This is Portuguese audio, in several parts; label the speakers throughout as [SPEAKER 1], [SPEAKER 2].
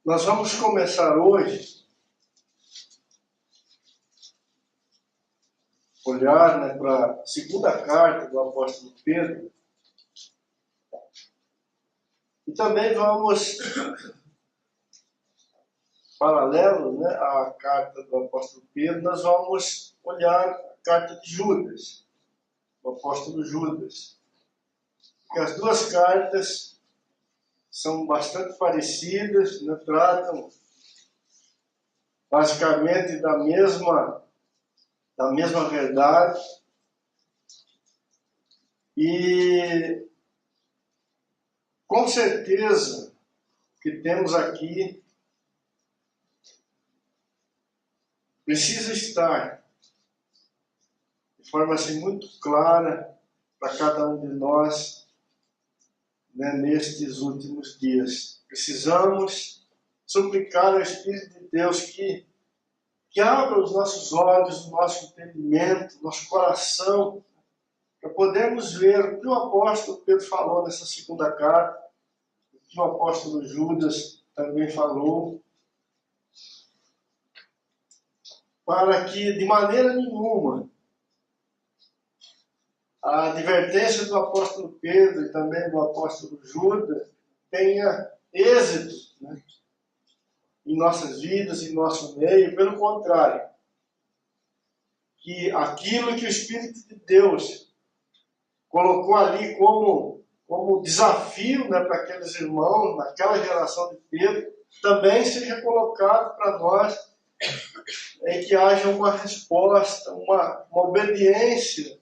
[SPEAKER 1] Nós vamos começar hoje a olhar para a segunda carta do apóstolo Pedro. E também vamos, paralelo à carta do apóstolo Pedro, nós vamos olhar a carta de Judas, do apóstolo Judas. Porque as duas cartas são bastante parecidas, tratam basicamente da mesma verdade. E com certeza que temos aqui precisa estar de forma assim muito clara para cada um de nós, nestes últimos dias. Precisamos suplicar ao Espírito de Deus que abra os nossos olhos, o nosso entendimento, nosso coração, para podermos ver o que o apóstolo Pedro falou nessa segunda carta, o que o apóstolo Judas também falou, para que de maneira nenhuma a advertência do apóstolo Pedro e também do apóstolo Judas tenha êxito em nossas vidas, em nosso meio. Pelo contrário, que aquilo que o Espírito de Deus colocou ali como desafio para aqueles irmãos, naquela geração de Pedro, também seja colocado para nós, em que haja uma resposta, uma obediência,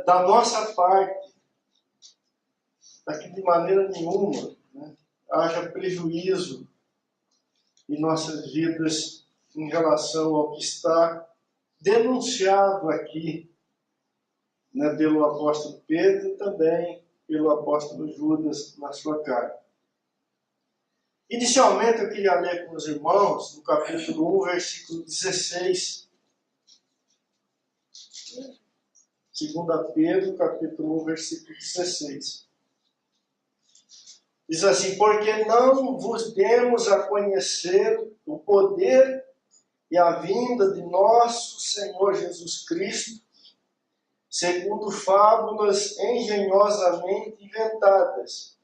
[SPEAKER 1] da nossa parte, para que de maneira nenhuma haja prejuízo em nossas vidas em relação ao que está denunciado aqui, pelo apóstolo Pedro e também pelo apóstolo Judas na sua carta. Inicialmente eu queria ler com os irmãos no capítulo 1, versículo 16. 2 Pedro, capítulo 1, versículo 16. Diz assim: porque não vos demos a conhecer o poder e a vinda de nosso Senhor Jesus Cristo, segundo fábulas engenhosamente inventadas,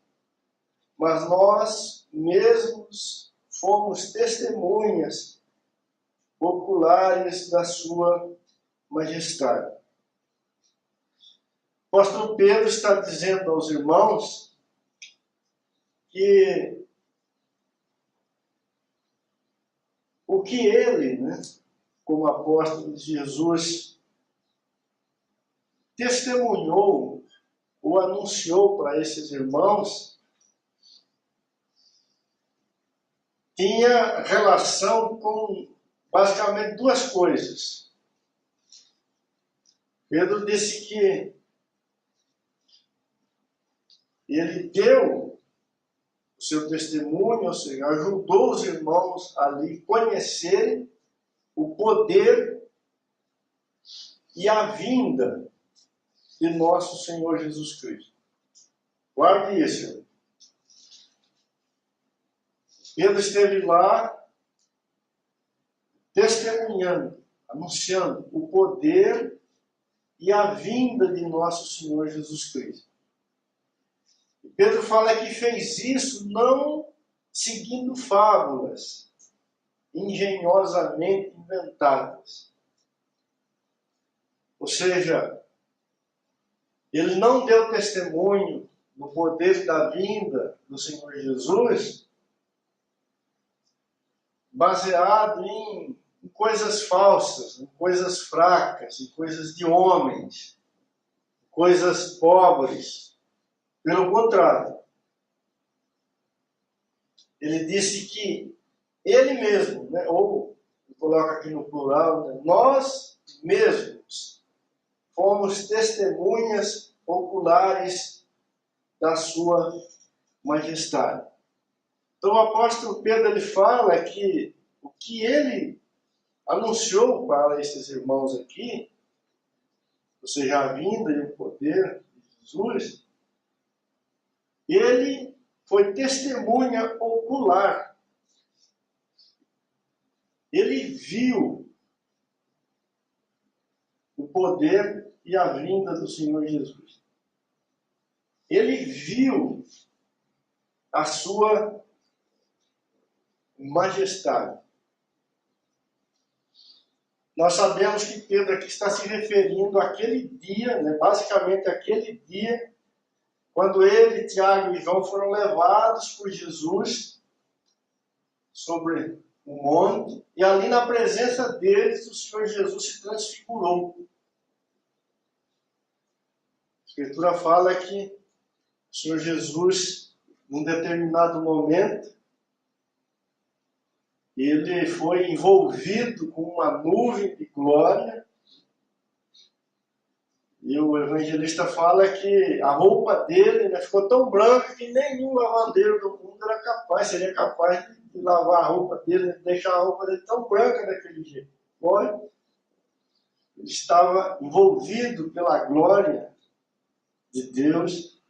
[SPEAKER 1] mas nós mesmos fomos testemunhas oculares da sua majestade. O apóstolo Pedro está dizendo aos irmãos que o que ele, como apóstolo de Jesus, testemunhou ou anunciou para esses irmãos tinha relação com basicamente duas coisas. Pedro disse que ele deu o seu testemunho, ou seja, ajudou os irmãos ali conhecerem o poder e a vinda de nosso Senhor Jesus Cristo. Guarde isso. Pedro esteve lá testemunhando, anunciando o poder e a vinda de nosso Senhor Jesus Cristo. Pedro fala que fez isso não seguindo fábulas engenhosamente inventadas. Ou seja, ele não deu testemunho do poder da vinda do Senhor Jesus baseado em coisas falsas, em coisas fracas, em coisas de homens, coisas pobres. Pelo contrário, ele disse que ele mesmo, ou coloca aqui no plural, nós mesmos fomos testemunhas oculares da sua majestade. Então o apóstolo Pedro ele fala que o que ele anunciou para esses irmãos aqui, ou seja, a vinda e o poder de Jesus, ele foi testemunha ocular. Ele viu o poder e a vinda do Senhor Jesus. Ele viu a sua majestade. Nós sabemos que Pedro aqui está se referindo àquele dia, né, basicamente aquele dia, quando ele, Tiago e João foram levados por Jesus sobre o monte, e ali na presença deles o Senhor Jesus se transfigurou. A Escritura fala que o Senhor Jesus, num determinado momento, ele foi envolvido com uma nuvem de glória. E o evangelista fala que a roupa dele, né, ficou tão branca que nenhum lavandeiro do mundo seria capaz de lavar a roupa dele, de deixar a roupa dele tão branca daquele jeito. Olha, ele estava envolvido pela glória de Deus.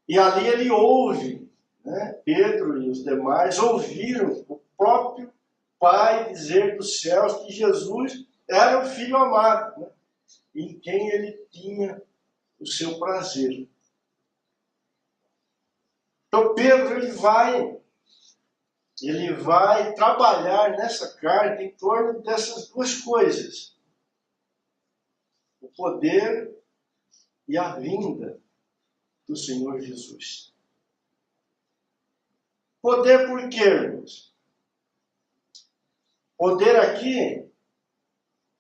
[SPEAKER 1] E ali ele ouve, né, Pedro e os demais ouviram o próprio Pai dizer dos céus que Jesus era o Filho amado, né, em quem ele tinha o seu prazer. Então Pedro ele vai trabalhar nessa carta em torno dessas duas coisas: o poder e a vinda do Senhor Jesus. Poder por quê, irmãos? Poder aqui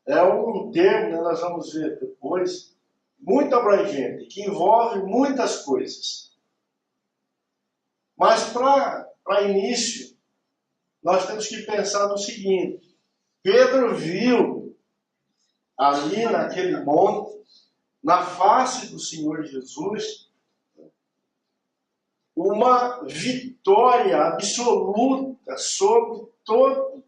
[SPEAKER 1] é um termo, né, nós vamos ver depois, muito abrangente, que envolve muitas coisas. Mas para início, nós temos que pensar no seguinte: Pedro viu ali naquele monte, na face do Senhor Jesus, uma vitória absoluta sobre todo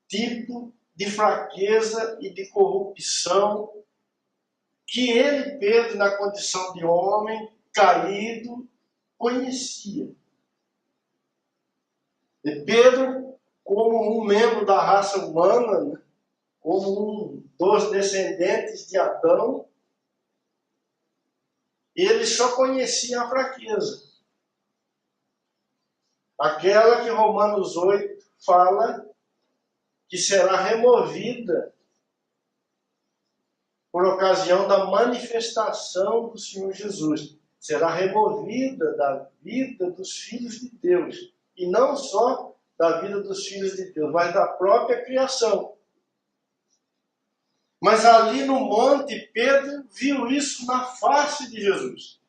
[SPEAKER 1] tipo de fraqueza e de corrupção que ele, Pedro, na condição de homem caído, conhecia. E Pedro, como um membro da raça humana, né, como um dos descendentes de Adão, ele só conhecia a fraqueza. Aquela que Romanos 8 fala que será removida por ocasião da manifestação do Senhor Jesus. Será removida da vida dos filhos de Deus. E não só da vida dos filhos de Deus, mas da própria criação. Mas ali no monte, Pedro viu isso na face de Jesus.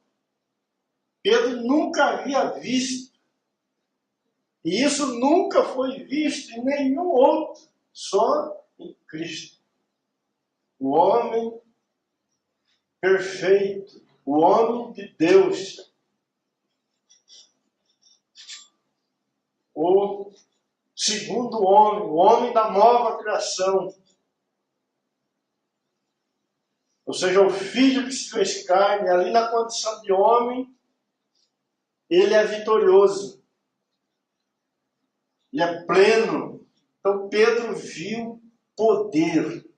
[SPEAKER 1] Pedro nunca havia visto. E isso nunca foi visto em nenhum outro, só em Cristo. O homem perfeito, o homem de Deus. O segundo homem, o homem da nova criação. Ou seja, o Filho que se fez carne, ali na condição de homem, ele é vitorioso. Ele é pleno. Então Pedro viu poder.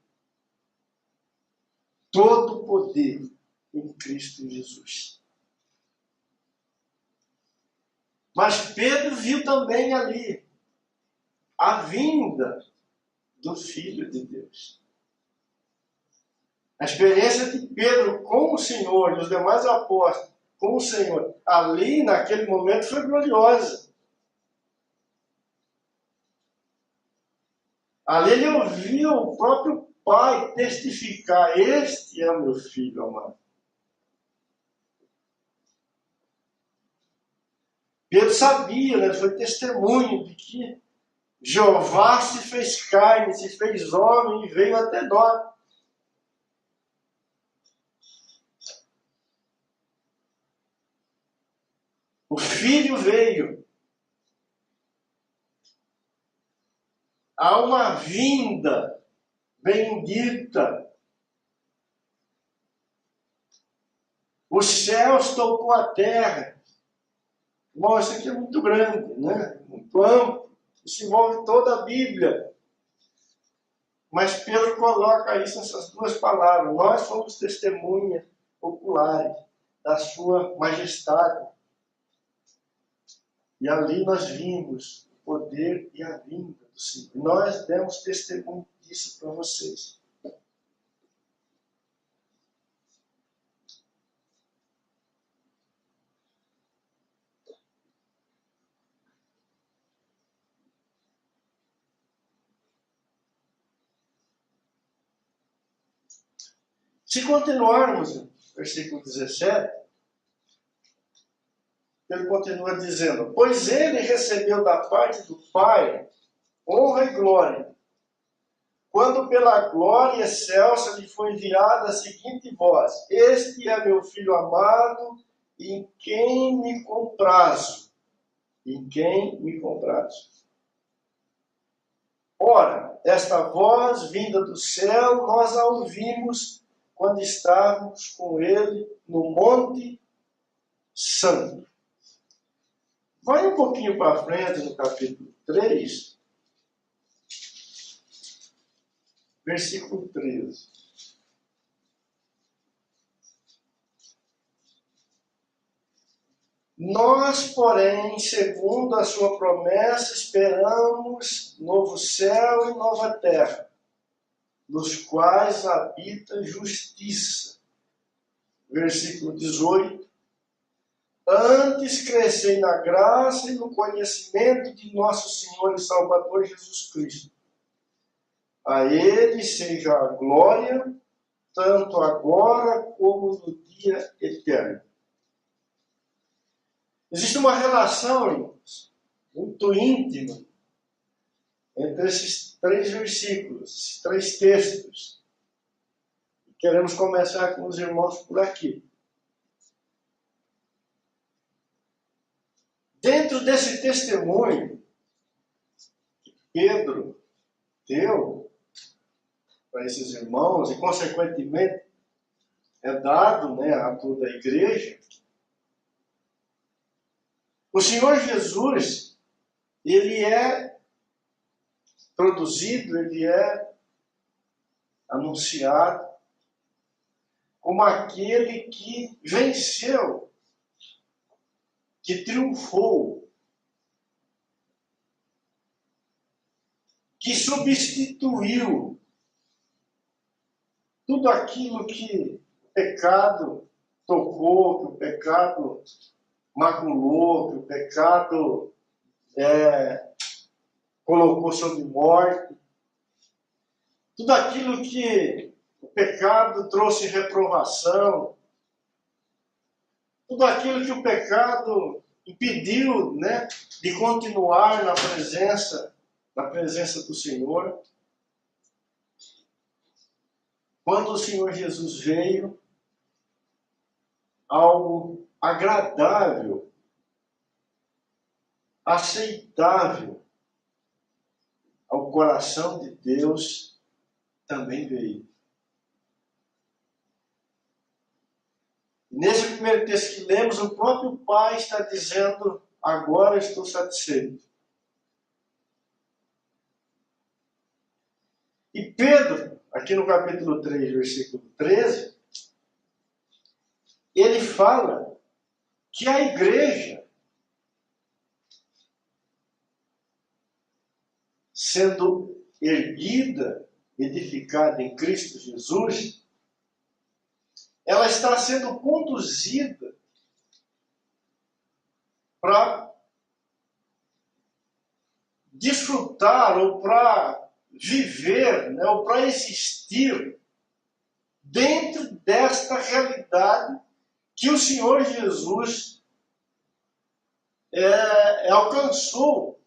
[SPEAKER 1] Todo o poder em Cristo Jesus. Mas Pedro viu também ali a vinda do Filho de Deus. A experiência de Pedro com o Senhor e os demais apóstolos com o Senhor ali naquele momento foi gloriosa. Ali ele ouviu o próprio Pai testificar: este é o meu Filho amado. Pedro sabia, né, foi testemunho de que Jeová se fez carne, se fez homem e veio até nós. O Filho veio. Há uma vinda bendita. Os céus tocou a terra. Bom, isso aqui é muito grande, né? Muito amplo. Isso envolve toda a Bíblia. Mas Pedro coloca isso nessas duas palavras. Nós somos testemunhas oculares da sua majestade. E ali nós vimos o poder e a vinda do Senhor. Nós demos testemunho disso para vocês. Se continuarmos, versículo 17, ele continua dizendo: pois ele recebeu da parte do Pai honra e glória, quando pela glória excelsa lhe foi enviada a seguinte voz: este é meu filho amado, em quem me comprazo. Em quem me comprazo. Ora, esta voz vinda do céu, nós a ouvimos quando estávamos com ele no Monte Santo. Vai um pouquinho para frente no capítulo 3, versículo 13. Nós, porém, segundo a sua promessa, esperamos novo céu e nova terra, nos quais habita justiça. Versículo 18. Antes crescei na graça e no conhecimento de nosso Senhor e Salvador Jesus Cristo. A Ele seja a glória, tanto agora como no dia eterno. Existe uma relação, irmãos, muito íntima entre esses três versículos, esses três textos. Queremos começar com os irmãos por aqui. Dentro desse testemunho que Pedro deu para esses irmãos e, consequentemente, é dado, né, a toda a igreja, o Senhor Jesus, ele é produzido, ele é anunciado como aquele que venceu, que triunfou, que substituiu tudo aquilo que o pecado tocou, que o pecado maculou, que o pecado colocou sob morte, tudo aquilo que o pecado trouxe reprovação, tudo aquilo que o pecado impediu, né, de continuar na presença do Senhor. Quando o Senhor Jesus veio, algo agradável, aceitável ao coração de Deus também veio. Nesse primeiro texto que lemos, o próprio Pai está dizendo: agora estou satisfeito. E Pedro, aqui no capítulo 3, versículo 13, ele fala que a igreja, sendo erguida, edificada em Cristo Jesus, ela está sendo conduzida para desfrutar ou para viver, né, ou para existir dentro desta realidade que o Senhor Jesus alcançou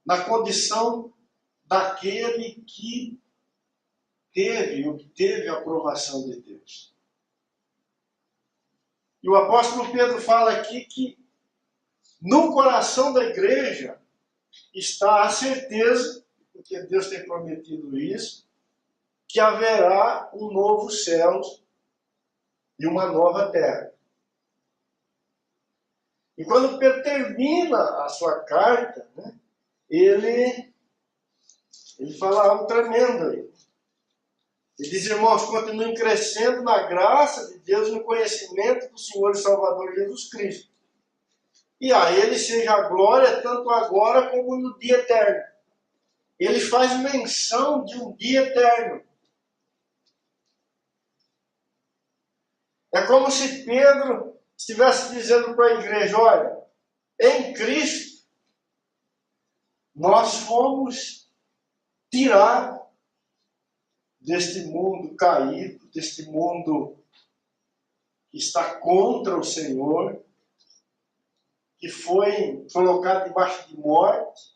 [SPEAKER 1] na condição daquele que obteve a aprovação de Deus. E o apóstolo Pedro fala aqui que no coração da igreja está a certeza, porque Deus tem prometido isso, que haverá um novo céu e uma nova terra. E quando Pedro termina a sua carta, né, ele fala algo tremendo aí. Ele diz, irmãos, continuem crescendo na graça de Deus e no conhecimento do Senhor e Salvador Jesus Cristo. E a Ele seja a glória tanto agora como no dia eterno. Ele faz menção de um dia eterno. É como se Pedro estivesse dizendo para a igreja, olha, em Cristo nós fomos tirados deste mundo caído, deste mundo que está contra o Senhor, que foi colocado debaixo de morte.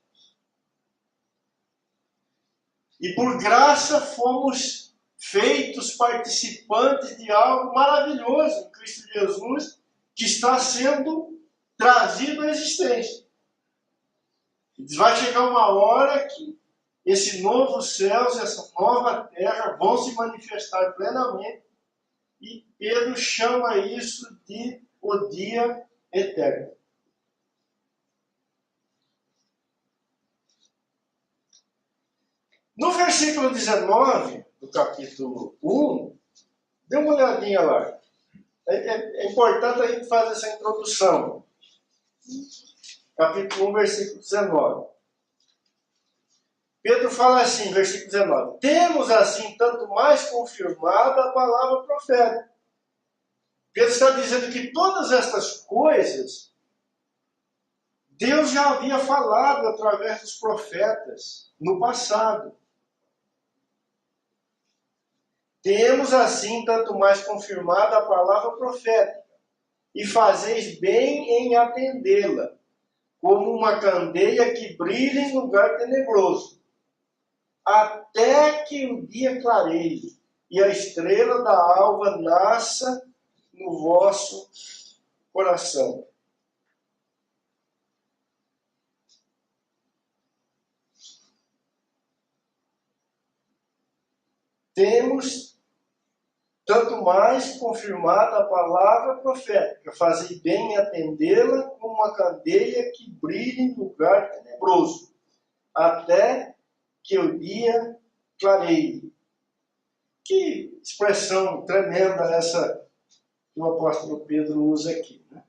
[SPEAKER 1] E por graça fomos feitos participantes de algo maravilhoso em Cristo Jesus, que está sendo trazido à existência. Vai chegar uma hora que esse novo céu, essa nova terra vão se manifestar plenamente, e Pedro chama isso de o dia eterno. No versículo 19 do capítulo 1, dê uma olhadinha lá. É importante a gente fazer essa introdução. Capítulo 1, versículo 19. Pedro fala assim, versículo 19. Temos assim tanto mais confirmada a palavra profética. Pedro está dizendo que todas estas coisas Deus já havia falado através dos profetas no passado. Temos assim tanto mais confirmada a palavra profética, e fazeis bem em atendê-la, como uma candeia que brilha em lugar tenebroso, até que o dia clareie e a estrela da alva nasça no vosso coração. Temos tanto mais confirmada a palavra profética, fazei bem em atendê-la como uma candeia que brilha em lugar tenebroso, até que o dia clareie. Que expressão tremenda essa que o apóstolo Pedro usa aqui, né?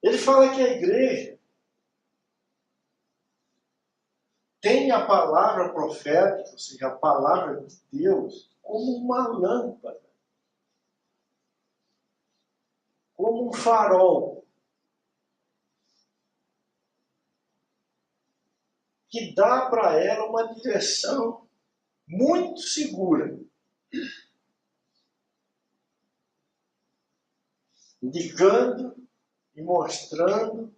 [SPEAKER 1] Ele fala que a igreja tem a palavra profética, ou seja, a palavra de Deus, como uma lâmpada, como um farol, que dá para ela uma direção muito segura, indicando e mostrando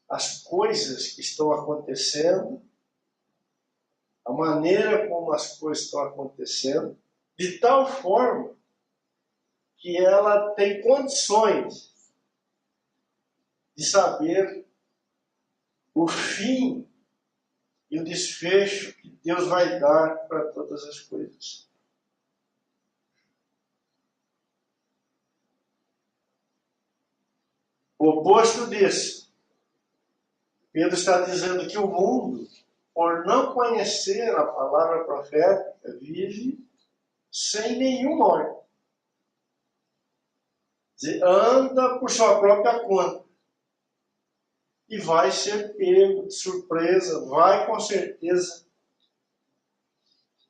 [SPEAKER 1] as coisas que estão acontecendo, a maneira como as coisas estão acontecendo, de tal forma que ela tem condições de saber o fim e o desfecho que Deus vai dar para todas as coisas. O oposto disso, Pedro está dizendo que o mundo, por não conhecer a palavra profética, vive sem nenhuma ordem. Anda por sua própria conta. E vai ser pego de surpresa, vai com certeza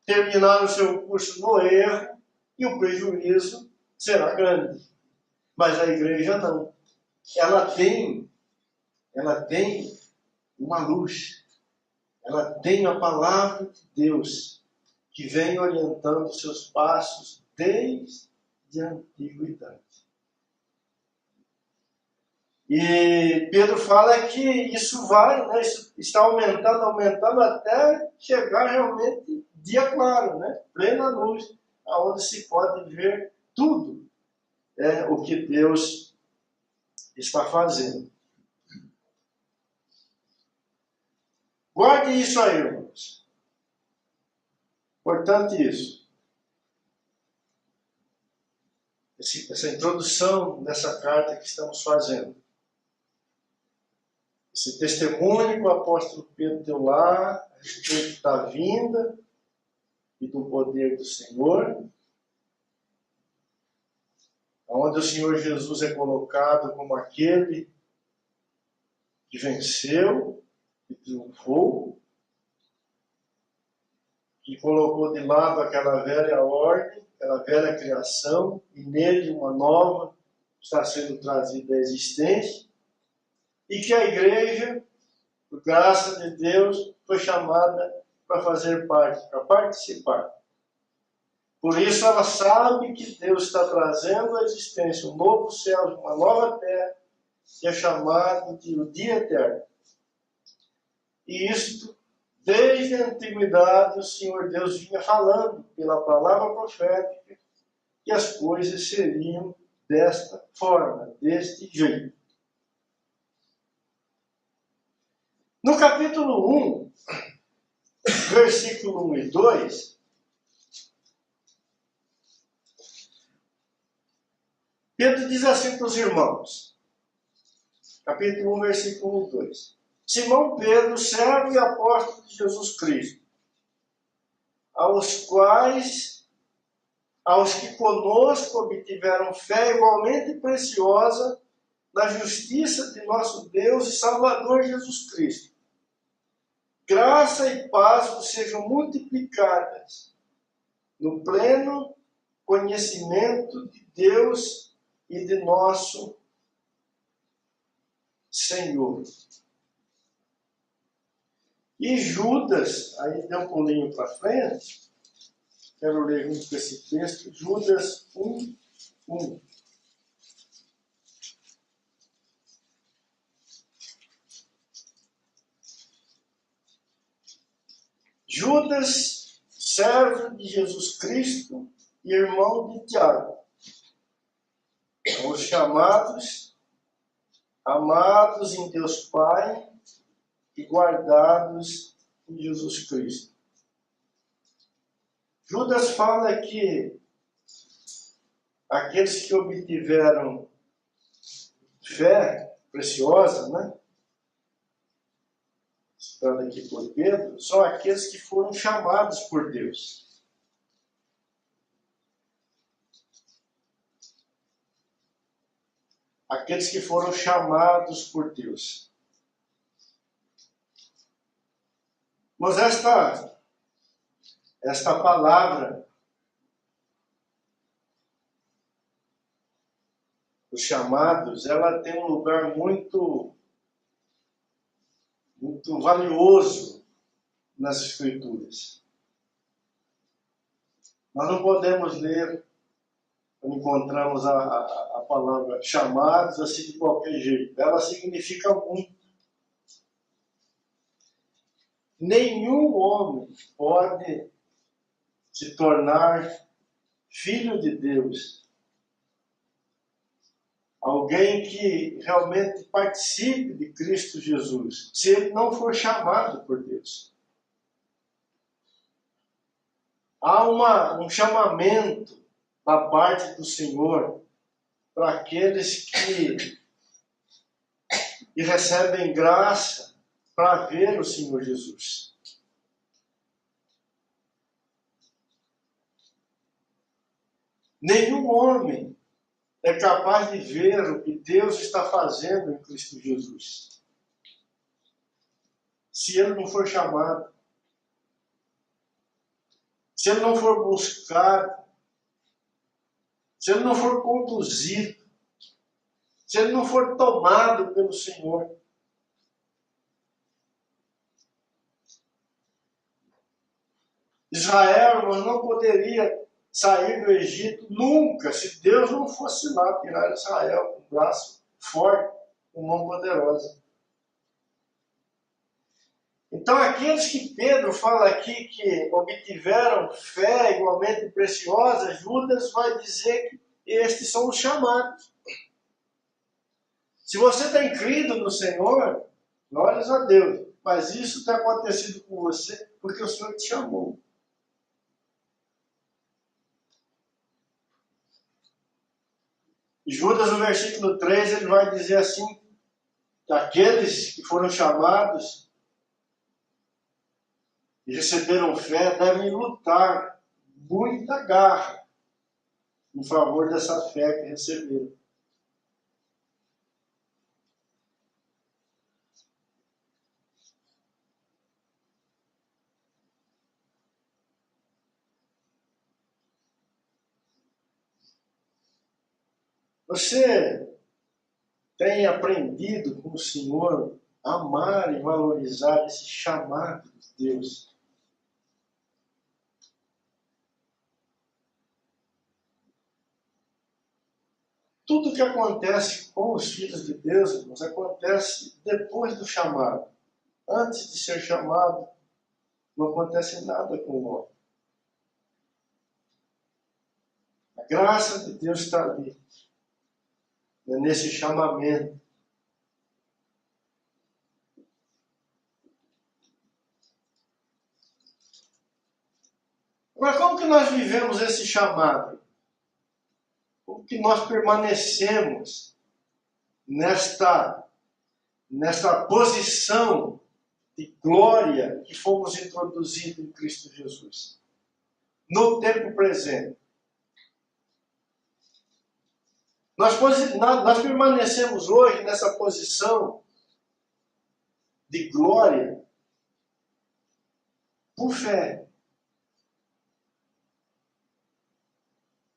[SPEAKER 1] terminar o seu curso no erro, e o prejuízo será grande. Mas a igreja não. Ela tem uma luz. Ela tem a palavra de Deus, que vem orientando os seus passos desde a antiguidade. E Pedro fala que isso vai, né, isso está aumentando até chegar realmente dia claro, né, plena luz, onde se pode ver tudo o que Deus está fazendo. Guarde isso aí, irmãos. Importante isso. essa introdução dessa carta que estamos fazendo. Esse testemunho que o apóstolo Pedro deu lá a respeito da vinda e do poder do Senhor, onde o Senhor Jesus é colocado como aquele que venceu, que triunfou, que colocou de lado aquela velha ordem, aquela velha criação, e nele uma nova está sendo trazida à existência, e que a igreja, por graça de Deus, foi chamada para fazer parte, para participar. Por isso ela sabe que Deus está trazendo à existência um novo céu, uma nova terra, que é chamado de o dia eterno. E isto, desde a antiguidade, o Senhor Deus vinha falando pela palavra profética que as coisas seriam desta forma, deste jeito. No capítulo 1, versículo 1 e 2, Pedro diz assim para os irmãos, capítulo 1, versículo 2. Simão Pedro, servo e apóstolo de Jesus Cristo, aos que conosco obtiveram fé igualmente preciosa na justiça de nosso Deus e Salvador Jesus Cristo. Graça e paz vos sejam multiplicadas no pleno conhecimento de Deus e de nosso Senhor. E Judas, aí deu um pulinho para frente, quero ler junto com esse texto, Judas 1, 1. Judas, servo de Jesus Cristo e irmão de Tiago, os chamados, amados em Deus Pai e guardados em Jesus Cristo. Judas fala que aqueles que obtiveram fé preciosa, né? Citando aqui por Pedro, são aqueles que foram chamados por Deus. Aqueles que foram chamados por Deus. Mas esta palavra, os chamados, ela tem um lugar muito valioso nas Escrituras. Nós não podemos ler, quando encontramos a palavra chamados assim de qualquer jeito. Ela significa muito. Nenhum homem pode se tornar filho de Deus. Alguém que realmente participe de Cristo Jesus, se ele não for chamado por Deus. Há um chamamento da parte do Senhor para aqueles que recebem graça para ver o Senhor Jesus. Nenhum homem é capaz de ver o que Deus está fazendo em Cristo Jesus, se ele não for chamado, se ele não for buscado, se ele não for conduzido, se ele não for tomado pelo Senhor. Israel, irmão, não poderia sair do Egito nunca, se Deus não fosse lá tirar Israel com um braço forte, com mão poderosa. Então, aqueles que Pedro fala aqui que obtiveram fé igualmente preciosa, Judas vai dizer que estes são os chamados. Se você tem crido no Senhor, glórias a Deus, mas isso tem acontecido com você porque o Senhor te chamou. Judas, no versículo 3, ele vai dizer assim, aqueles que foram chamados e receberam fé devem lutar muita garra em favor dessa fé que receberam. Você tem aprendido com o Senhor a amar e valorizar esse chamado de Deus? Tudo que acontece com os filhos de Deus, irmãos, acontece depois do chamado. Antes de ser chamado, não acontece nada com o homem. A graça de Deus está ali, nesse chamamento. Agora, como que nós vivemos esse chamado? Como que nós permanecemos nesta posição de glória que fomos introduzidos em Cristo Jesus? No tempo presente. Nós permanecemos hoje nessa posição de glória por fé.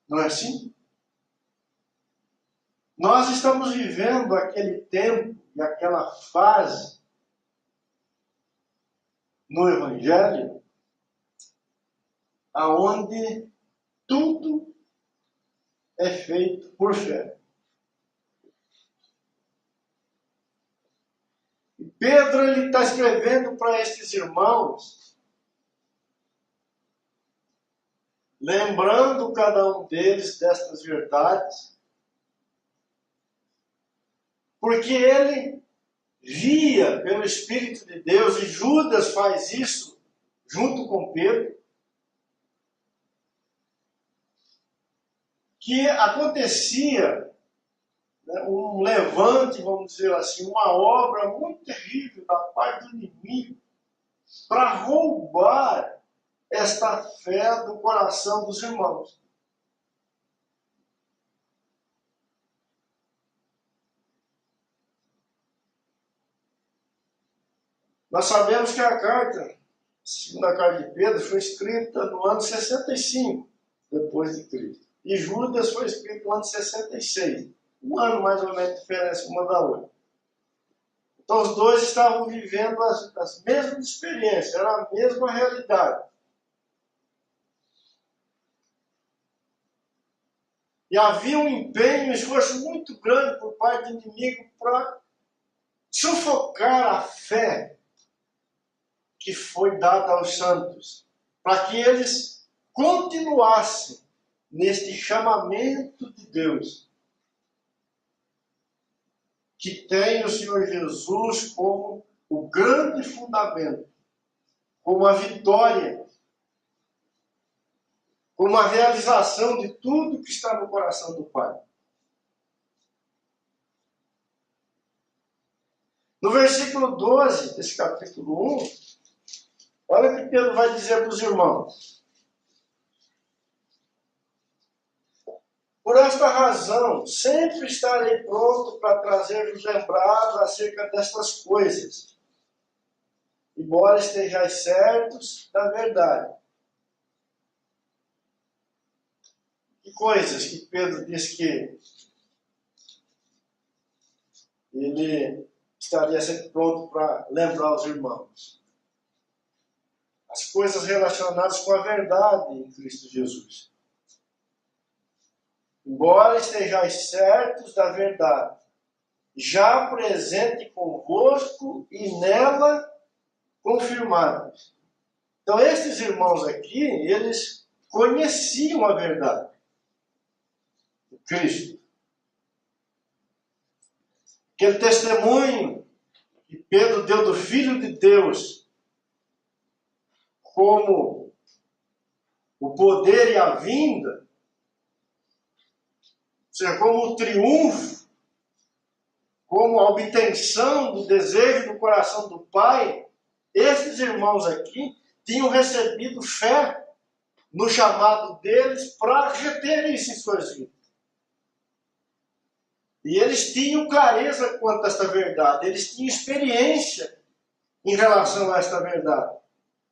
[SPEAKER 1] Não é assim? Nós estamos vivendo aquele tempo e aquela fase no Evangelho aonde tudo é feito por fé. E Pedro está escrevendo para estes irmãos, lembrando cada um deles destas verdades, porque ele via pelo Espírito de Deus, e Judas faz isso junto com Pedro, que acontecia um levante, vamos dizer assim, uma obra muito terrível da parte do inimigo para roubar esta fé do coração dos irmãos. Nós sabemos que a carta, a segunda carta de Pedro, foi escrita no ano 65 depois de Cristo. E Judas foi escrito no ano 66. Um ano mais ou menos de diferença uma da outra. Então os dois estavam vivendo as mesmas experiências, era a mesma realidade. E havia um empenho, um esforço muito grande por parte do inimigo para sufocar a fé que foi dada aos santos, para que eles continuassem neste chamamento de Deus, que tem o Senhor Jesus como o grande fundamento, como a vitória, como a realização de tudo que está no coração do Pai. No versículo 12 desse capítulo 1, olha o que Pedro vai dizer para os irmãos. Por esta razão, sempre estarei pronto para trazer-vos lembrados acerca destas coisas, embora estejais certos da verdade. Que coisas que Pedro diz que ele estaria sempre pronto para lembrar os irmãos? As coisas relacionadas com a verdade em Cristo Jesus. Embora estejais certos da verdade, já presente convosco e nela confirmados. Então, estes irmãos aqui, eles conheciam a verdade de Cristo. Aquele testemunho que Pedro deu do Filho de Deus como o poder e a vinda, seja, como o triunfo, como a obtenção do desejo do coração do Pai, esses irmãos aqui tinham recebido fé no chamado deles para reter isso em suas vidas. E eles tinham clareza quanto a esta verdade, eles tinham experiência em relação a esta verdade.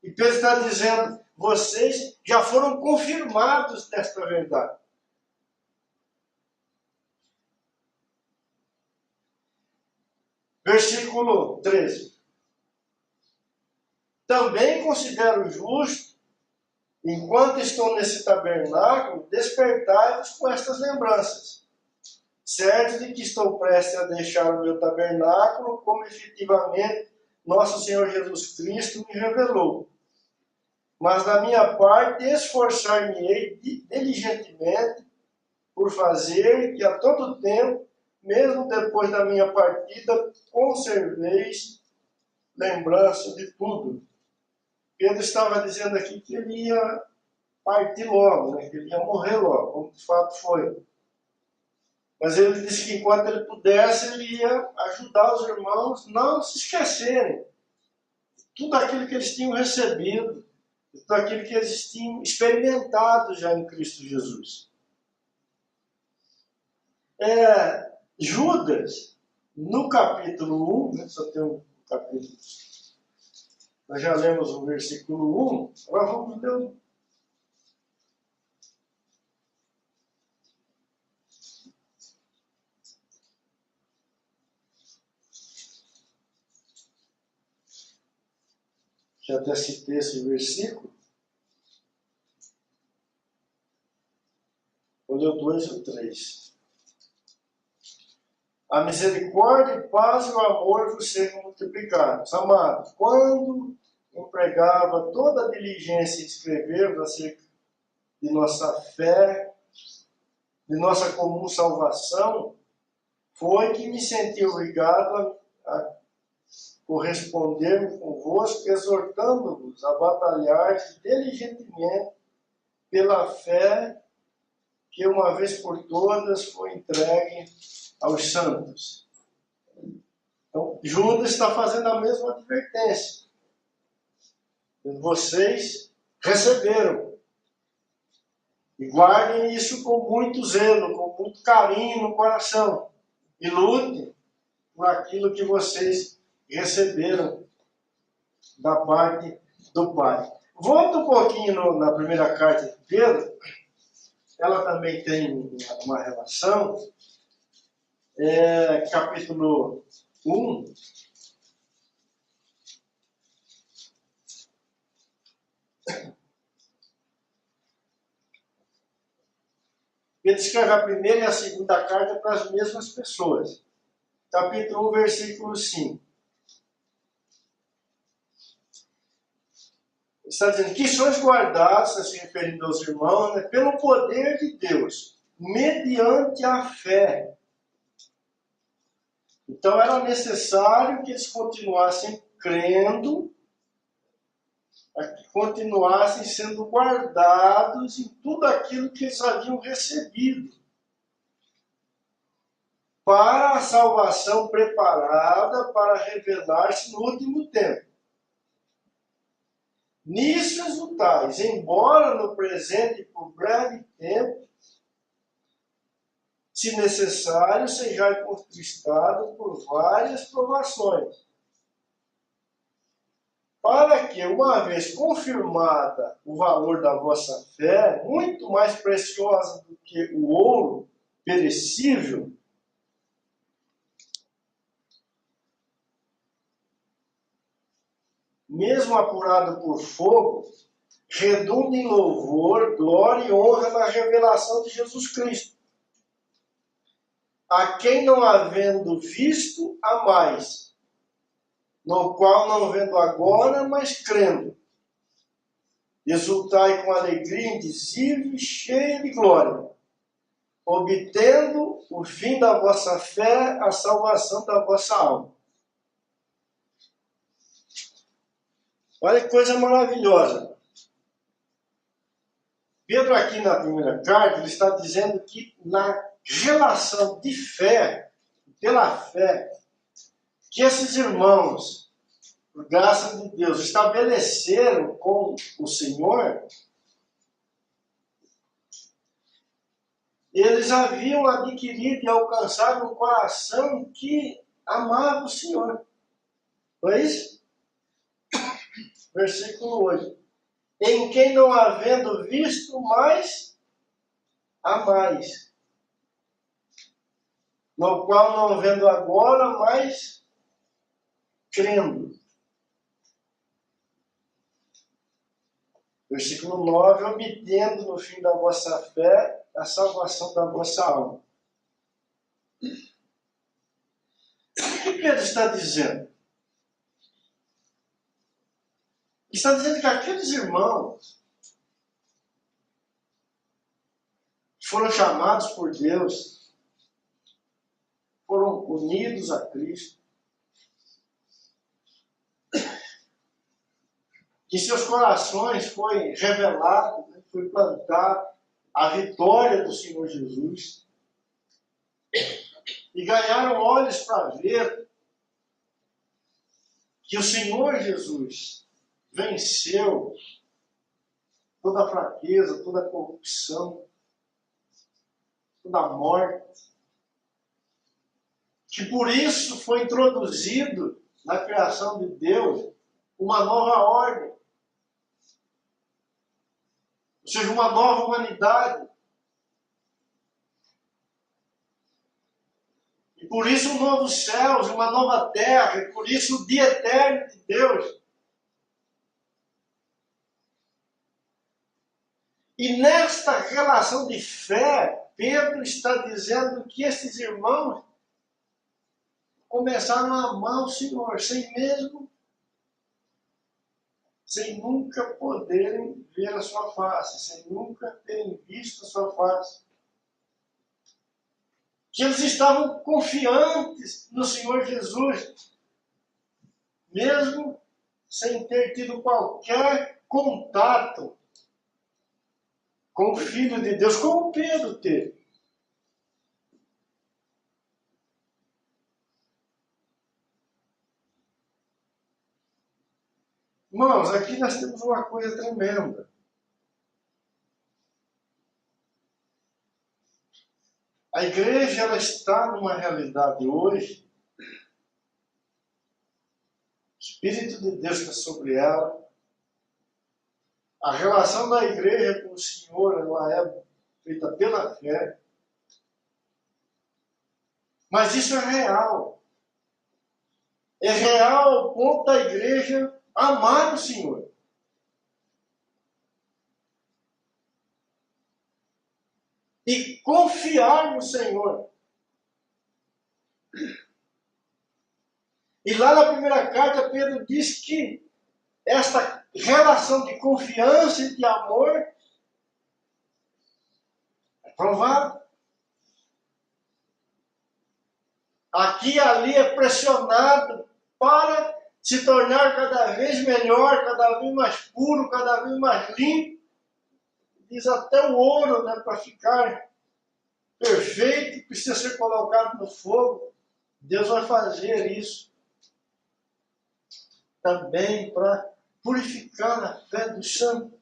[SPEAKER 1] E Pedro está dizendo, vocês já foram confirmados nesta verdade. Versículo 13. Também considero justo, enquanto estou nesse tabernáculo, despertai-vos com estas lembranças, certo de que estou prestes a deixar o meu tabernáculo, como efetivamente nosso Senhor Jesus Cristo me revelou. Mas da minha parte esforçar-me-ei diligentemente por fazer que a todo tempo, mesmo depois da minha partida, conserveis lembrança de tudo. Pedro estava dizendo aqui que ele ia partir logo, né? Que ele ia morrer logo, como de fato foi. Mas ele disse que enquanto ele pudesse, ele ia ajudar os irmãos a não se esquecerem de tudo aquilo que eles tinham recebido, de tudo aquilo que eles tinham experimentado já em Cristo Jesus. Judas, no capítulo 1, né, só tem um capítulo, nós já lemos o versículo 1, agora vamos ler o... Já até citei esse versículo. Vou ler o 2 e o 3. A misericórdia e paz e o amor vos sejam multiplicados. Amados, quando empregava toda a diligência em escrever-vos acerca de nossa fé, de nossa comum salvação, foi que me senti obrigado a corresponder convosco, exortando-vos a batalhar diligentemente pela fé que uma vez por todas foi entregue aos santos. Então, Judas está fazendo a mesma advertência. Vocês receberam. E guardem isso com muito zelo, com muito carinho no coração. E lutem por aquilo que vocês receberam da parte do Pai. Volta um pouquinho na primeira carta de Pedro. Ela também tem uma relação. Capítulo 1. Pedro escreve a primeira e a segunda carta para as mesmas pessoas. Capítulo 1, versículo 5. Está dizendo que sois guardados, está se referindo aos irmãos, né, pelo poder de Deus, mediante a fé. Então era necessário que eles continuassem crendo, que continuassem sendo guardados em tudo aquilo que eles haviam recebido, para a salvação preparada para revelar-se no último tempo. Nisso exultais, embora no presente por breve tempo, se necessário, sejais contristados por várias provações, para que, uma vez confirmada o valor da vossa fé, muito mais preciosa do que o ouro perecível, mesmo apurado por fogo, redunda em louvor, glória e honra na revelação de Jesus Cristo, a quem não havendo visto, há mais, no qual não vendo agora, mas crendo, exultai com alegria indizível e cheia de glória, obtendo o fim da vossa fé, a salvação da vossa alma. Olha que coisa maravilhosa. Pedro aqui na primeira carta, ele está dizendo que na relação de fé, pela fé, que esses irmãos, por graça de Deus, estabeleceram com o Senhor, eles haviam adquirido e alcançado um coração que amava o Senhor. Não é isso? Versículo 8. Em quem não havendo visto, mais amais. No qual não havendo agora, mais crendo. Versículo 9. Obtendo no fim da vossa fé a salvação da vossa alma. O que Pedro está dizendo? Está dizendo que aqueles irmãos foram chamados por Deus, foram unidos a Cristo, que seus corações foi revelado, foi plantado a vitória do Senhor Jesus, e ganharam olhos para ver que o Senhor Jesus venceu toda a fraqueza, toda a corrupção, toda a morte, que por isso foi introduzido na criação de Deus uma nova ordem, ou seja, uma nova humanidade. E por isso um novo céu, uma nova terra, e por isso o dia eterno de Deus. E nesta relação de fé, Pedro está dizendo que esses irmãos começaram a amar o Senhor, sem nunca poderem ver a sua face, sem nunca terem visto a sua face. Que eles estavam confiantes no Senhor Jesus, mesmo sem ter tido qualquer contato com o Filho de Deus, como Pedro teve. Irmãos, aqui nós temos uma coisa tremenda. A igreja ela está numa realidade hoje. O Espírito de Deus está sobre ela. A relação da igreja com o Senhor ela é feita pela fé. Mas isso é real. É real ao ponto da igreja amar o Senhor. E confiar no Senhor. E lá na primeira carta, Pedro diz que esta relação de confiança e de amor é provada. Aqui e ali é pressionado para se tornar cada vez melhor, cada vez mais puro, cada vez mais limpo. Diz até o ouro, né, para ficar perfeito, precisa ser colocado no fogo. Deus vai fazer isso também para purificar a fé do santo.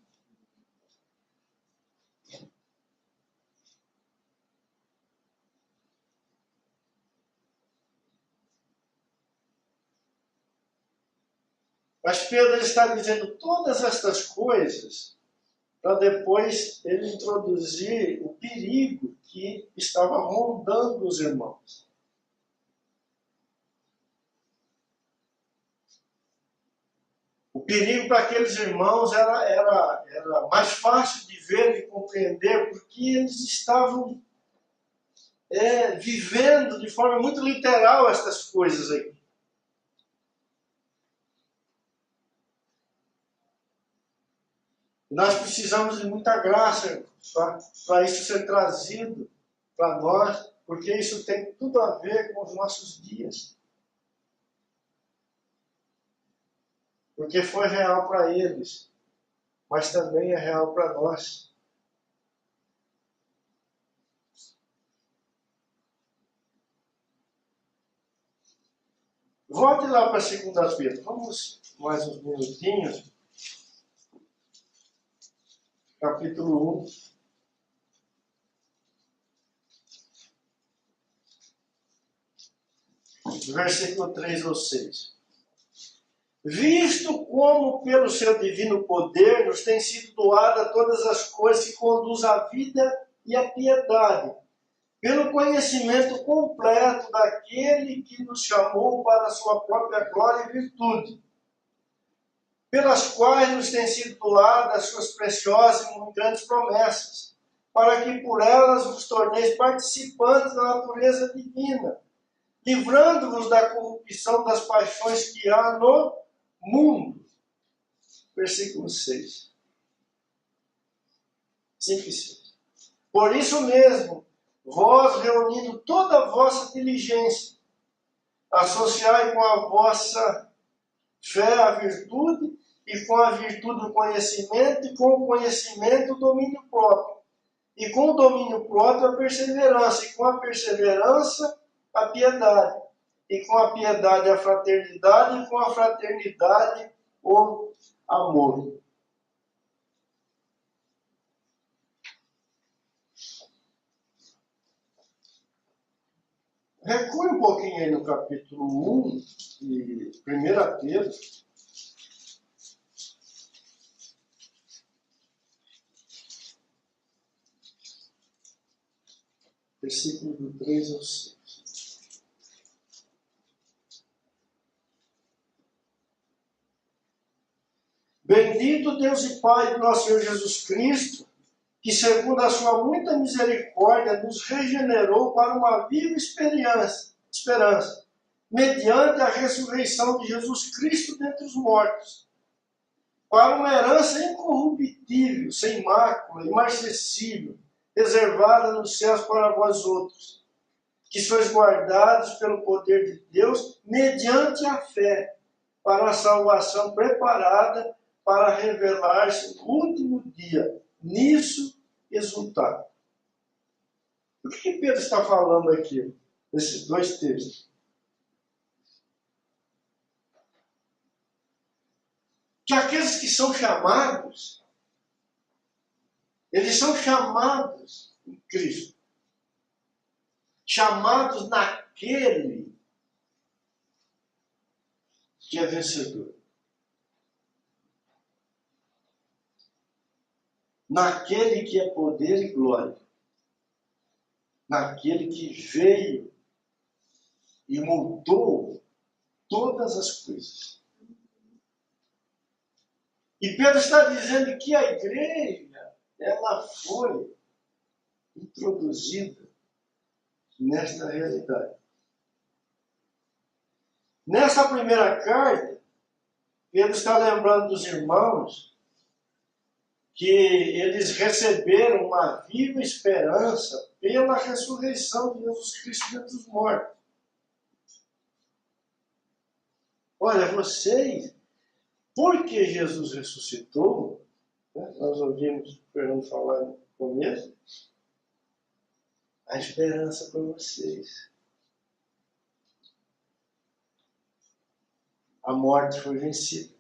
[SPEAKER 1] Mas Pedro está dizendo todas estas coisas para depois ele introduzir o perigo que estava rondando os irmãos. O perigo para aqueles irmãos era mais fácil de ver e compreender, porque eles estavam vivendo de forma muito literal estas coisas aqui. Nós precisamos de muita graça para isso ser trazido para nós, porque isso tem tudo a ver com os nossos dias. Porque foi real para eles, mas também é real para nós. Volte lá para 2 Pedro. Vamos mais uns minutinhos. Capítulo 1. Versículo 3 ou 6. Visto como pelo seu divino poder nos tem sido doada todas as coisas que conduzem à vida e à piedade, pelo conhecimento completo daquele que nos chamou para a sua própria glória e virtude, pelas quais nos têm sido doadas as suas preciosas e muito grandes promessas, para que por elas vos torneis participantes da natureza divina, livrando-vos da corrupção das paixões que há no mundo. Versículo 6. 5 e 6. Por isso mesmo, vós, reunindo toda a vossa diligência, associai com a vossa fé a virtude, e com a virtude o conhecimento, e com o conhecimento o domínio próprio, e com o domínio próprio a perseverança, e com a perseverança a piedade, e com a piedade a fraternidade, e com a fraternidade o amor. Recue um pouquinho aí no capítulo 1 de 1 Pedro. Versículo do 3 ao 6. Bendito Deus e Pai de nosso Senhor Jesus Cristo, que segundo a sua muita misericórdia nos regenerou para uma viva esperança, mediante a ressurreição de Jesus Cristo dentre os mortos, para uma herança incorruptível, sem mácula, imarcessível, reservada nos céus para vós outros, que sois guardados pelo poder de Deus, mediante a fé, para a salvação preparada para revelar-se no último dia. Nisso exultar. O que Pedro está falando aqui, nesses dois textos? Que aqueles que são chamados, eles são chamados em Cristo. Chamados naquele que é vencedor. Naquele que é poder e glória. Naquele que veio e mudou todas as coisas. E Pedro está dizendo que a igreja, ela foi introduzida nesta realidade. Nessa primeira carta, Pedro está lembrando dos irmãos que eles receberam uma viva esperança pela ressurreição de Jesus Cristo dentre os mortos. Olha, vocês, porque Jesus ressuscitou, né, nós ouvimos o Fernando falar no começo, a esperança para vocês. A morte foi vencida.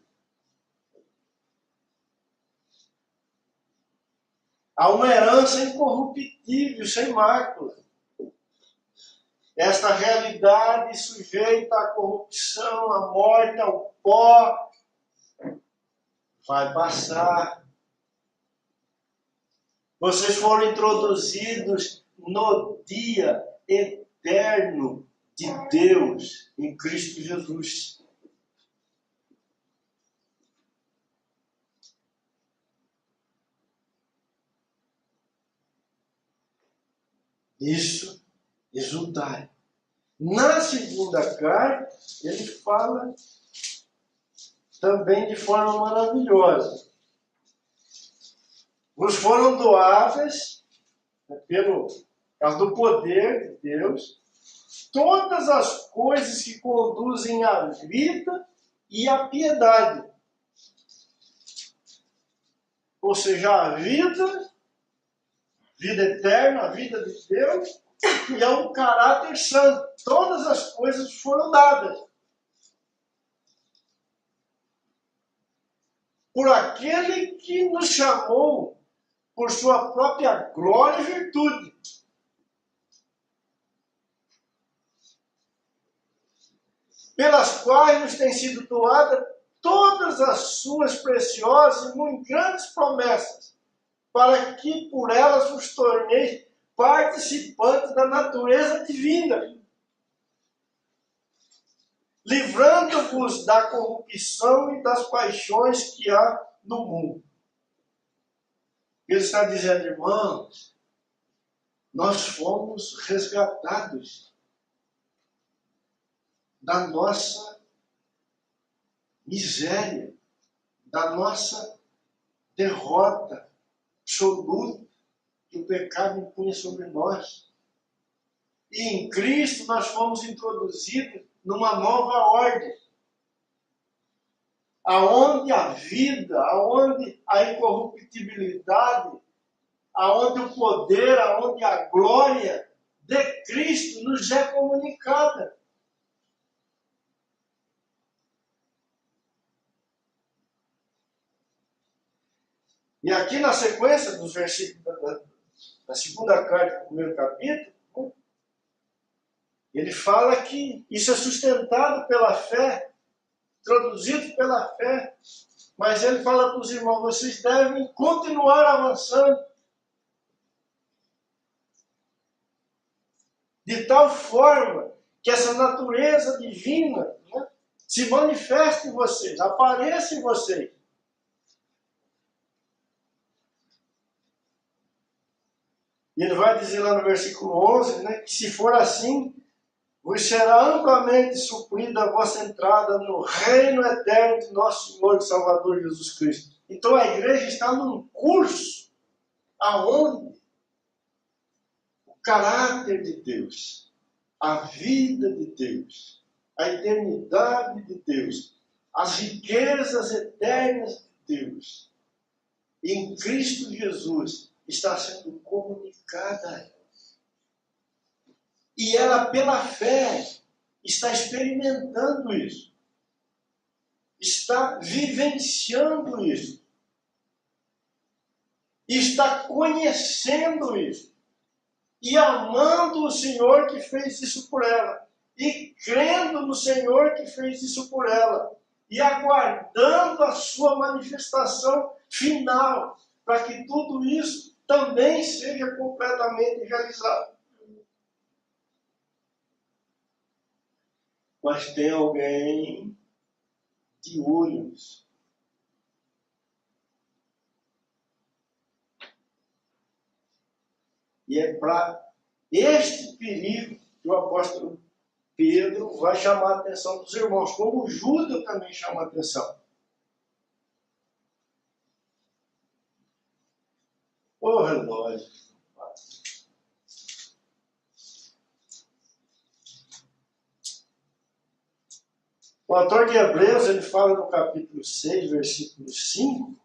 [SPEAKER 1] Há uma herança incorruptível, sem mácula. Esta realidade sujeita à corrupção, à morte, ao pó, vai passar. Vocês foram introduzidos no dia eterno de Deus em Cristo Jesus. Isso, exultai. Na segunda carta, ele fala também de forma maravilhosa. Nos foram doadas, pelo causa do poder de Deus, todas as coisas que conduzem à vida e à piedade. Ou seja, a vida eterna, a vida de Deus, e é um caráter santo. Todas as coisas foram dadas. por aquele que nos chamou por sua própria glória e virtude. Pelas quais nos têm sido doadas todas as suas preciosas e muito grandes promessas, para que por elas vos torneis participantes da natureza divina, livrando-vos da corrupção e das paixões que há no mundo. Ele está dizendo, irmãos, nós fomos resgatados da nossa miséria, da nossa derrota absoluta que o pecado impunha sobre nós. E em Cristo nós fomos introduzidos numa nova ordem, aonde a vida, aonde a incorruptibilidade, aonde o poder, aonde a glória de Cristo nos é comunicada. E aqui na sequência dos versículos da segunda carta, do primeiro capítulo, ele fala que isso é sustentado pela fé, introduzido pela fé, mas ele fala para os irmãos, vocês devem continuar avançando, de tal forma que essa natureza divina, né, se manifeste em vocês, apareça em vocês. E ele vai dizer lá no versículo 11, né, que se for assim, vos será amplamente suprida a vossa entrada no reino eterno de nosso Senhor e Salvador Jesus Cristo. Então a igreja está num curso aonde o caráter de Deus, a vida de Deus, a eternidade de Deus, as riquezas eternas de Deus, em Cristo Jesus, está sendo comunicada a ela. E ela, pela fé, está experimentando isso. Está vivenciando isso. Está conhecendo isso. E amando o Senhor que fez isso por ela. E crendo no Senhor que fez isso por ela. E aguardando a sua manifestação final. Para que tudo isso também seja completamente realizado. Mas tem alguém de olhos. E é para este perigo que o apóstolo Pedro vai chamar a atenção dos irmãos, como o Judas também chama a atenção. Ô relógio. O autor de Hebreus, ele fala no capítulo 6, versículo 5.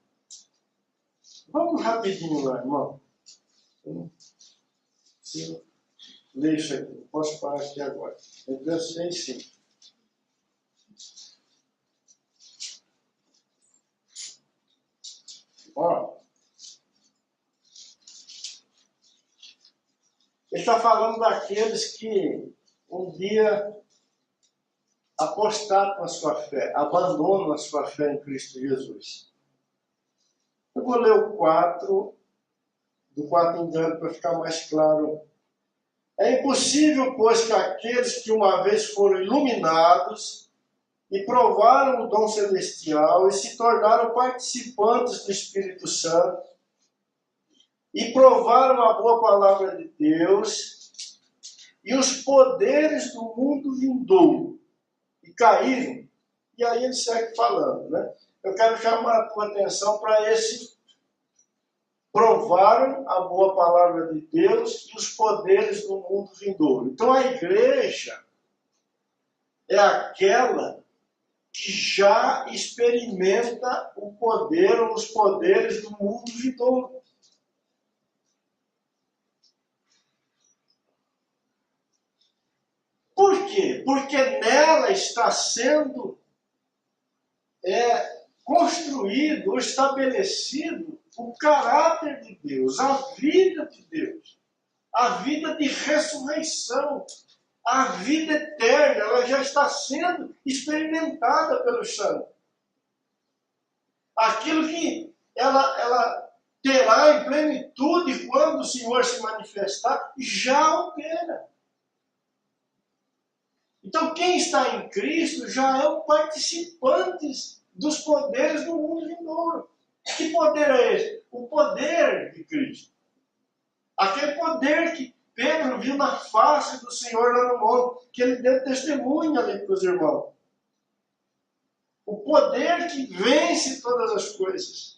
[SPEAKER 1] Vamos rapidinho lá, irmão. Eu leio isso aqui, não posso parar aqui agora. Hebreus 6, 5. Ó. Ele está falando daqueles que um dia apostaram a sua fé, abandonam a sua fé em Cristo Jesus. Eu vou ler o 4, do 4 em diante, para ficar mais claro. É impossível, pois, que aqueles que uma vez foram iluminados e provaram o dom celestial e se tornaram participantes do Espírito Santo e provaram a boa palavra de Deus e os poderes do mundo vindouro, e caíram, e aí ele segue falando, né? Eu quero chamar a tua atenção para esse provaram a boa palavra de Deus e os poderes do mundo vindouro. Então a igreja é aquela que já experimenta o poder ou os poderes do mundo vindouro. Por quê? Porque nela está sendo construído ou estabelecido o caráter de Deus, a vida de Deus, a vida de ressurreição, a vida eterna, ela já está sendo experimentada pelos santos. Aquilo que ela terá em plenitude quando o Senhor se manifestar, já opera. Então, quem está em Cristo já é um participante dos poderes do mundo vindouro. Que poder é esse? O poder de Cristo. Aquele poder que Pedro viu na face do Senhor lá no monte, que ele deu testemunho ali para os irmãos. O poder que vence todas as coisas.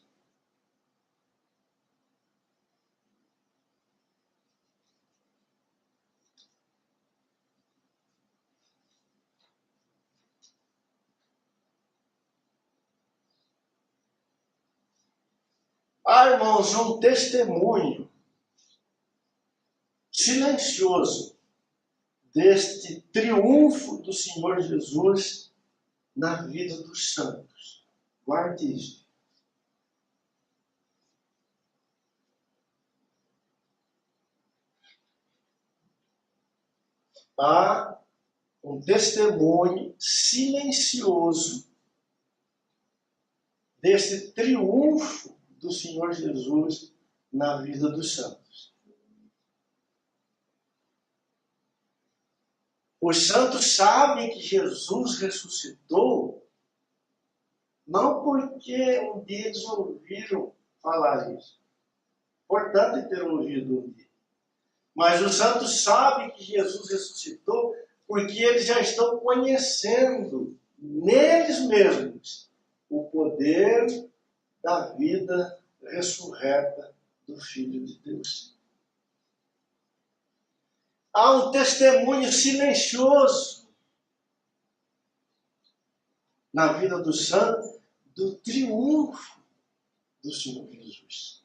[SPEAKER 1] Irmãos, um testemunho silencioso deste triunfo do Senhor Jesus na vida dos santos. Guarde isso. Há um testemunho silencioso deste triunfo do Senhor Jesus na vida dos santos. Os santos sabem que Jesus ressuscitou, não porque um dia eles ouviram falar isso. Importante ter ouvido um dia. Mas os santos sabem que Jesus ressuscitou porque eles já estão conhecendo neles mesmos o poder da vida ressurreta do Filho de Deus. Há um testemunho silencioso na vida do santo do triunfo do Senhor Jesus.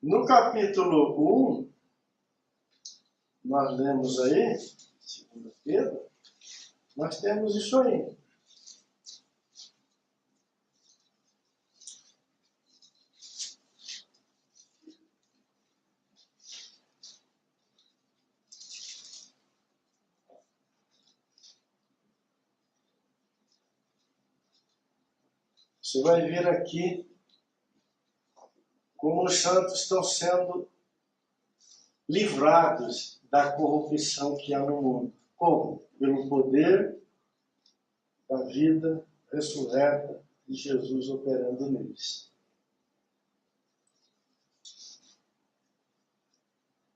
[SPEAKER 1] No capítulo 1, nós lemos aí, 2 Pedro, nós temos isso aí. Você vai ver aqui como os santos estão sendo livrados da corrupção que há no mundo. Como? Pelo poder da vida ressurreta de Jesus operando neles.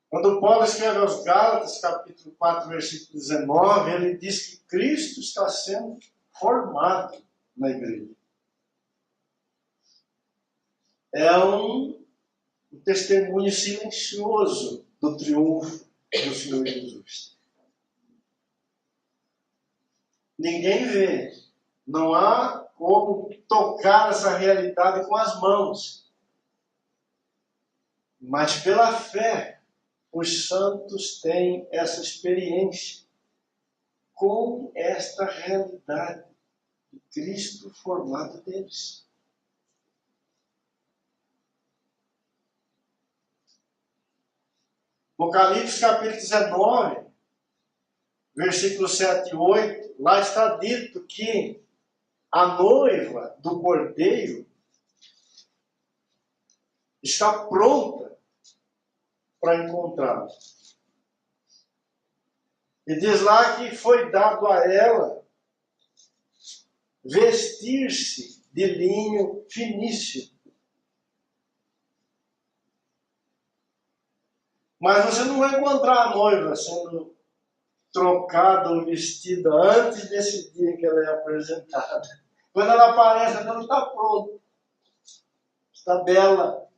[SPEAKER 1] Quando Paulo escreve aos Gálatas, capítulo 4, versículo 19, ele diz que Cristo está sendo formado na igreja. É um testemunho silencioso do triunfo do Senhor Jesus. Ninguém vê. Não há como tocar essa realidade com as mãos. Mas pela fé, os santos têm essa experiência com esta realidade de Cristo formado deles. Apocalipse capítulo 19, versículos 7 e 8, lá está dito que a noiva do Cordeiro está pronta para encontrá-lo. E diz lá que foi dado a ela vestir-se de linho finíssimo. Mas você não vai encontrar a noiva sendo trocada ou vestida antes desse dia que ela é apresentada. Quando ela aparece, ela está pronta. Está bela.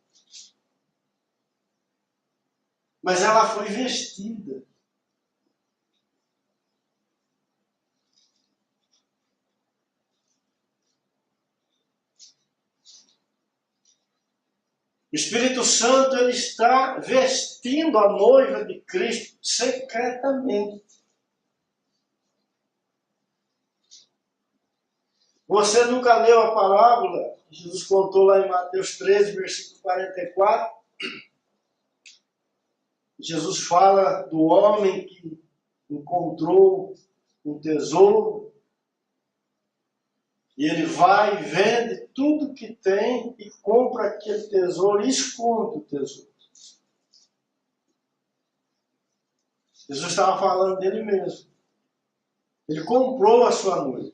[SPEAKER 1] Mas ela foi vestida. O Espírito Santo ele está vestindo a noiva de Cristo secretamente. Você nunca leu a parábola? Jesus contou lá em Mateus 13, versículo 44. Jesus fala do homem que encontrou um tesouro. E ele vai, vende tudo que tem e compra aquele tesouro e esconde o tesouro. Jesus estava falando dele mesmo. Ele comprou a sua noiva.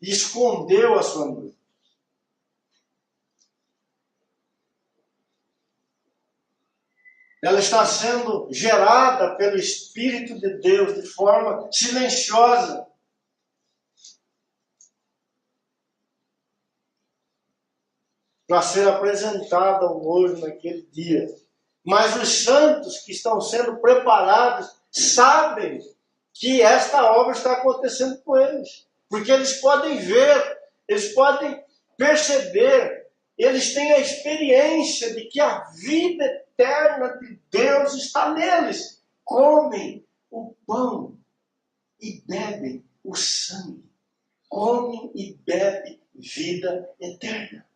[SPEAKER 1] E escondeu a sua noiva. Ela está sendo gerada pelo Espírito de Deus de forma silenciosa. Para ser apresentada ao noivo naquele dia. Mas os santos que estão sendo preparados sabem que esta obra está acontecendo com eles. Porque eles podem ver, eles podem perceber, eles têm a experiência de que a vida eterna de Deus está neles. Comem o pão e bebem o sangue. Comem e bebem vida eterna.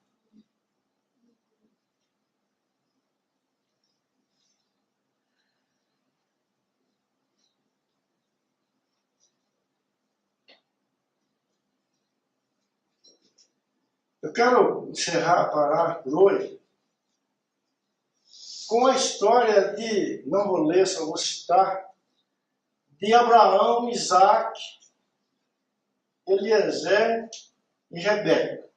[SPEAKER 1] Eu quero parar por hoje, com a história de, não vou ler, só vou citar, de Abraão, Isaac, Eliezer e Rebeca.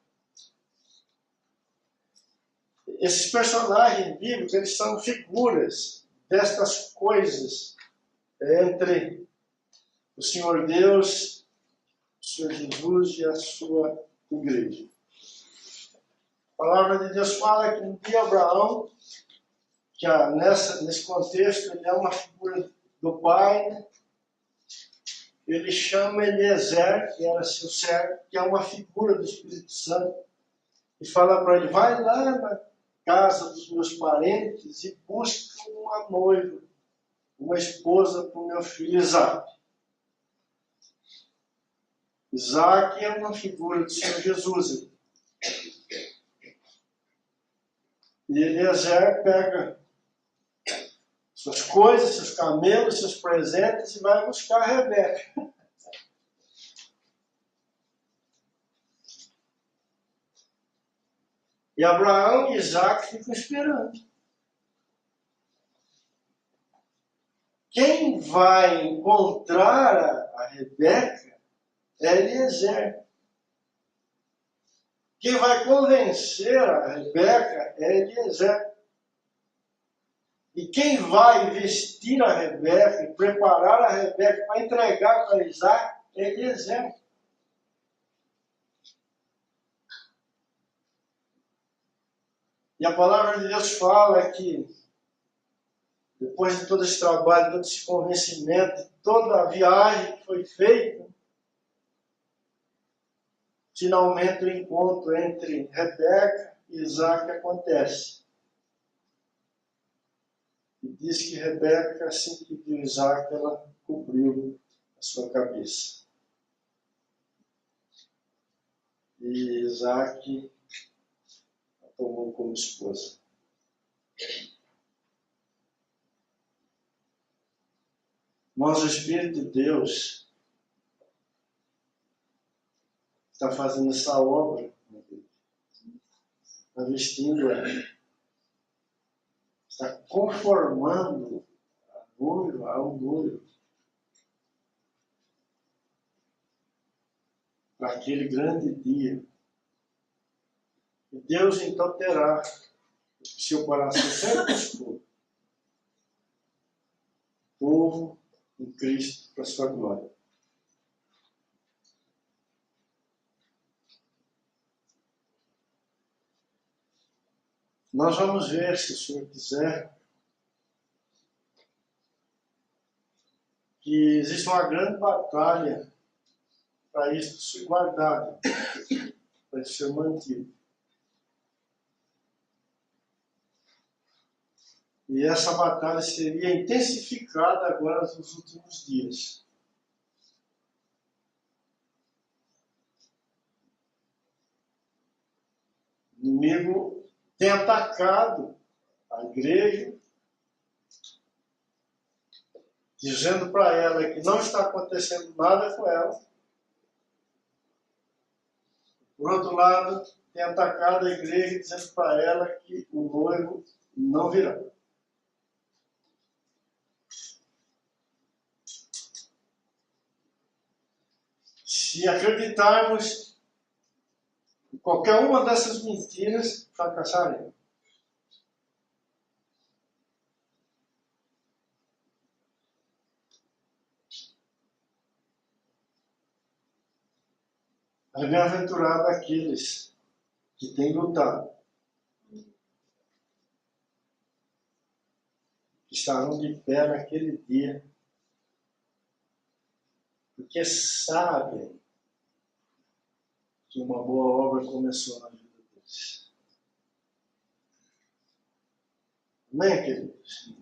[SPEAKER 1] Esses personagens bíblicos, eles são figuras destas coisas entre o Senhor Deus, o Senhor Jesus e a sua igreja. A palavra de Deus fala que um dia Abraão, que nesse contexto ele é uma figura do pai, né? Ele chama Eliezer, que era seu servo, que é uma figura do Espírito Santo, e fala para ele, vai lá na casa dos meus parentes e busca uma noiva, uma esposa para o meu filho Isaac. Isaac é uma figura do Senhor Jesus. E Eliezer pega suas coisas, seus camelos, seus presentes e vai buscar a Rebeca. E Abraão e Isaac ficam esperando. Quem vai encontrar a Rebeca é Eliezer. Quem vai convencer a Rebeca é Eliezer. E quem vai vestir a Rebeca e preparar a Rebeca para entregar para Isaac é Eliezer. E a palavra de Deus fala que depois de todo esse trabalho, todo esse convencimento, toda a viagem que foi feita, finalmente o encontro entre Rebeca e Isaac acontece. E diz que Rebeca, assim que viu Isaac, ela cobriu a sua cabeça. E Isaac a tomou como esposa. Mas o Espírito de Deus está fazendo essa obra, está vestindo ela, está conformando a noiva ao noivo para aquele grande dia. E Deus então terá o seu coração sempre escuro, povo em Cristo para a sua glória. Nós vamos ver, se o Senhor quiser, que existe uma grande batalha para isso ser guardado, para isso ser mantido. E essa batalha seria intensificada agora nos últimos dias. O inimigo tem atacado a igreja, dizendo para ela que não está acontecendo nada com ela. Por outro lado, tem atacado a igreja, dizendo para ela que o noivo não virá. Se acreditarmos em qualquer uma dessas mentiras, fracassaremos. Mas bem-aventurado aqueles que têm lutado, que estarão de pé naquele dia, porque sabem que uma boa obra começou na vida deles. Amém, queridos?